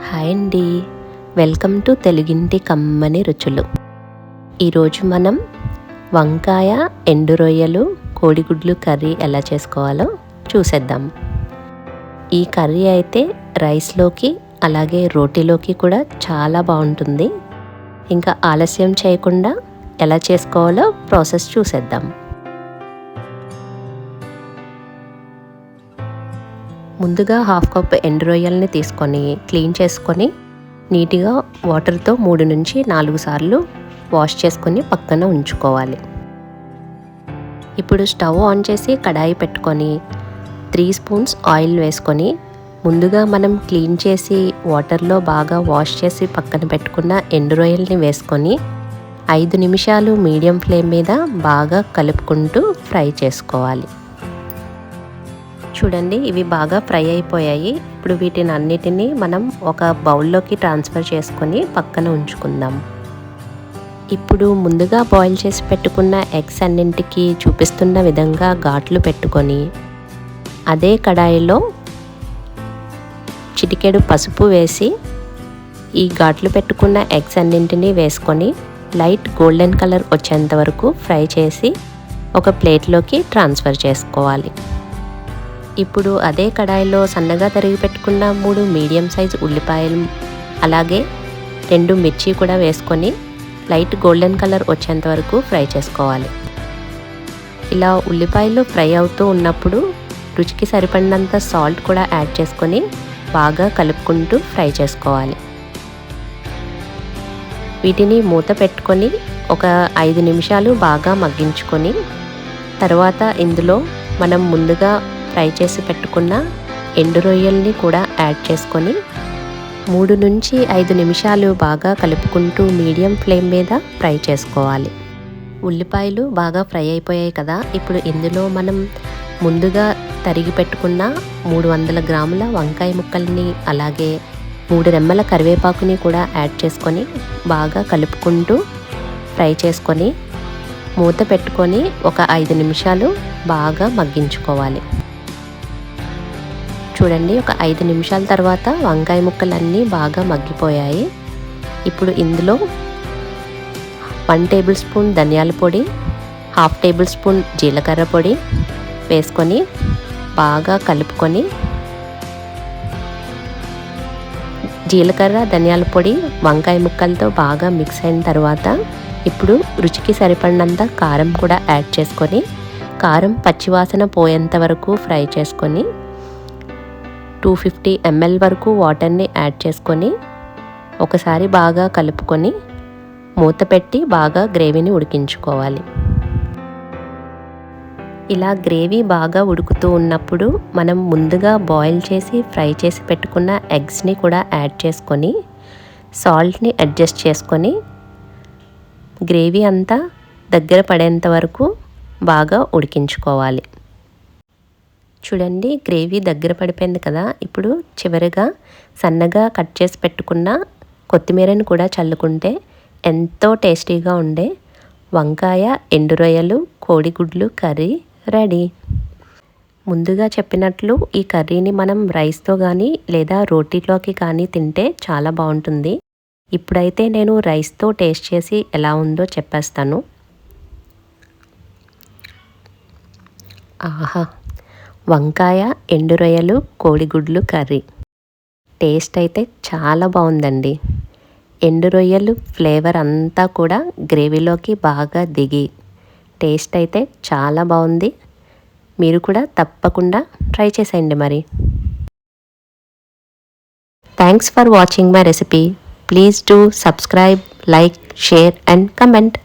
Hi అండి, welcome to తెలుగింటి కమ్మని రుచులు. ఈరోజు మనం వంకాయ, ఎండు రొయ్యలు, కోడిగుడ్లు కర్రీ ఎలా చేసుకోవాలో చూసేద్దాం. ఈ కర్రీ అయితే రైస్లోకి అలాగే రోటీలోకి కూడా చాలా బాగుంటుంది. ఇంకా ఆలస్యం చేయకుండా ఎలా చేసుకోవాలో ప్రాసెస్ చూసేద్దాం. ముందుగా హాఫ్ కప్ ఎండు రొయ్యల్ని తీసుకొని క్లీన్ చేసుకొని నీట్గా వాటర్తో 3 నుంచి 4 సార్లు వాష్ చేసుకొని పక్కన ఉంచుకోవాలి. ఇప్పుడు స్టవ్ ఆన్ చేసి కడాయి పెట్టుకొని 3 స్పూన్స్ ఆయిల్ వేసుకొని ముందుగా మనం క్లీన్ చేసి వాటర్లో బాగా వాష్ చేసి పక్కన పెట్టుకున్న ఎండు రొయ్యల్ని వేసుకొని 5 నిమిషాలు మీడియం ఫ్లేమ్ మీద బాగా కలుపుకుంటూ ఫ్రై చేసుకోవాలి. చూడండి, ఇవి బాగా ఫ్రై అయిపోయాయి. ఇప్పుడు వీటిని అన్నిటినీ మనం ఒక బౌల్లోకి ట్రాన్స్ఫర్ చేసుకొని పక్కన ఉంచుకుందాం. ఇప్పుడు ముందుగా బాయిల్ చేసి పెట్టుకున్న ఎగ్స్ అన్నింటికి చూపిస్తున్న విధంగా ఘాట్లు పెట్టుకొని అదే కడాయిలో చిటికెడు పసుపు వేసి ఈ ఘాట్లు పెట్టుకున్న ఎగ్స్ అన్నింటినీ వేసుకొని లైట్ గోల్డెన్ కలర్ వచ్చేంత వరకు ఫ్రై చేసి ఒక ప్లేట్లోకి ట్రాన్స్ఫర్ చేసుకోవాలి. ఇప్పుడు అదే కడాయిలో సన్నగా తరిగి పెట్టుకున్న 3 మీడియం సైజ్ ఉల్లిపాయలు అలాగే 2 మిర్చి కూడా వేసుకొని లైట్ గోల్డెన్ కలర్ వచ్చేంత వరకు ఫ్రై చేసుకోవాలి. ఇలా ఉల్లిపాయలు ఫ్రై అవుతూ ఉన్నప్పుడు రుచికి సరిపడినంత సాల్ట్ కూడా యాడ్ చేసుకొని బాగా కలుపుకుంటూ ఫ్రై చేసుకోవాలి. వీటిని మూత పెట్టుకొని ఒక 5 నిమిషాలు బాగా మగ్గించుకొని తర్వాత ఇందులో మనం ముందుగా ఫ్రై చేసి పెట్టుకున్న ఎండు రొయ్యల్ని కూడా యాడ్ చేసుకొని 3 నుంచి 5 నిమిషాలు బాగా కలుపుకుంటూ మీడియం ఫ్లేమ్ మీద ఫ్రై చేసుకోవాలి. ఉల్లిపాయలు బాగా ఫ్రై అయిపోయాయి కదా, ఇప్పుడు ఇందులో మనం ముందుగా తరిగి పెట్టుకున్న 300 గ్రాముల వంకాయ ముక్కల్ని అలాగే 3 రెమ్మల కరివేపాకుని కూడా యాడ్ చేసుకొని బాగా కలుపుకుంటూ ఫ్రై చేసుకొని మూత పెట్టుకొని ఒక 5 నిమిషాలు బాగా మగ్గించుకోవాలి. చూడండి, ఒక 5 నిమిషాల తర్వాత వంకాయ ముక్కలన్నీ బాగా మగ్గిపోయాయి. ఇప్పుడు ఇందులో 1 టేబుల్ స్పూన్ ధనియాల పొడి, 1/2 టేబుల్ స్పూన్ జీలకర్ర పొడి వేసుకొని బాగా కలుపుకొని జీలకర్ర ధనియాల పొడి వంకాయ ముక్కలతో బాగా మిక్స్ అయిన తర్వాత ఇప్పుడు రుచికి సరిపడినంత కారం కూడా యాడ్ చేసుకొని కారం పచ్చివాసన పోయేంత వరకు ఫ్రై చేసుకొని 250 ml వరకు వాటర్ని యాడ్ చేసుకొని ఒకసారి బాగా కలుపుకొని మూత పెట్టి బాగా గ్రేవీని ఉడికించుకోవాలి. ఇలా గ్రేవీ బాగా ఉడుకుతూ ఉన్నప్పుడు మనం ముందుగా బాయిల్ చేసి ఫ్రై చేసి పెట్టుకున్న ఎగ్స్ని కూడా యాడ్ చేసుకొని సాల్ట్ని అడ్జస్ట్ చేసుకొని గ్రేవీ అంతా దగ్గర పడేంత వరకు బాగా ఉడికించుకోవాలి. చూడండి, గ్రేవీ దగ్గర పడిపోయింది కదా. ఇప్పుడు చివరిగా సన్నగా కట్ చేసి పెట్టుకున్న కొత్తిమీరని కూడా చల్లుకుంటే ఎంతో టేస్టీగా ఉండే వంకాయ, ఎండు రొయ్యలు, కోడిగుడ్లు కర్రీ రెడీ. ముందుగా చెప్పినట్లు ఈ కర్రీని మనం రైస్తో కానీ లేదా రోటీలోకి కానీ తింటే చాలా బాగుంటుంది. ఇప్పుడైతే నేను రైస్తో టేస్ట్ చేసి ఎలా ఉందో చెప్పేస్తాను. ఆహా, వంకాయ, ఎండు రొయ్యలు, కోడిగుడ్లు కర్రీ టేస్ట్ అయితే చాలా బాగుందండి. ఎండు రొయ్యలు ఫ్లేవర్ అంతా కూడా గ్రేవీలోకి బాగా దిగి టేస్ట్ అయితే చాలా బాగుంది. మీరు కూడా తప్పకుండా ట్రై చేసేయండి మరి. Thanks for watching my recipe. Please do subscribe, like, share and comment.